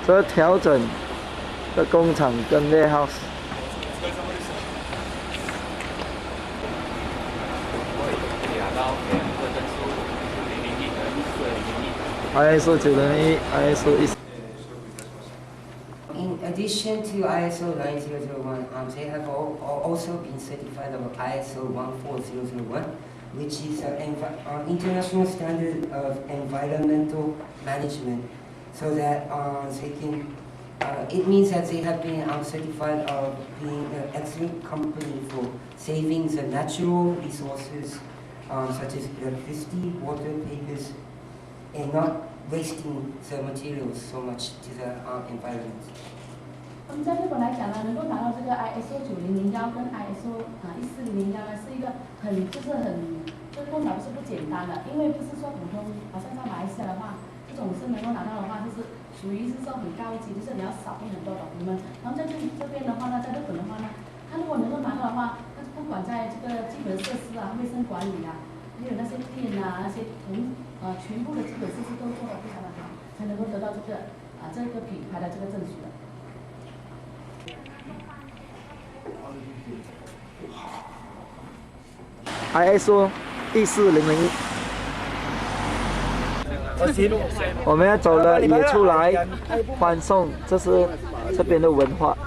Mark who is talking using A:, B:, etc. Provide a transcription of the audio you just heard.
A: 这调整的工厂跟 warehouse。ISO 901 ，ISO 1。In
B: addition to ISO 9001, they have also been certified of ISO 14001, which is an international standard of environmental management. So that they can, it means that they have been certified of being an excellent company for saving the natural resources such as electricity, water, papers, and not wasting the materials so much to the environment.
C: 在日本来讲呢，能够拿到这个 ISO 9001跟 ISO 14001呢，是一个就是功劳是不简单的，因为不是说普通，好像在马来西亚的话，这种是能够拿到的话，就是属于是说很高级，就是你要扫遍很多的部门。然后在这边的话呢，在日本的话呢，它如果能够拿到的话，它不管在这个基本设施啊、卫生管理啊，还有那些电啊、那些全部的基本设施都做得非常的好，才能够得到这个品牌的这个证书的。
A: ISO 14001。我们要走了，也出来欢送，这是这边的文化。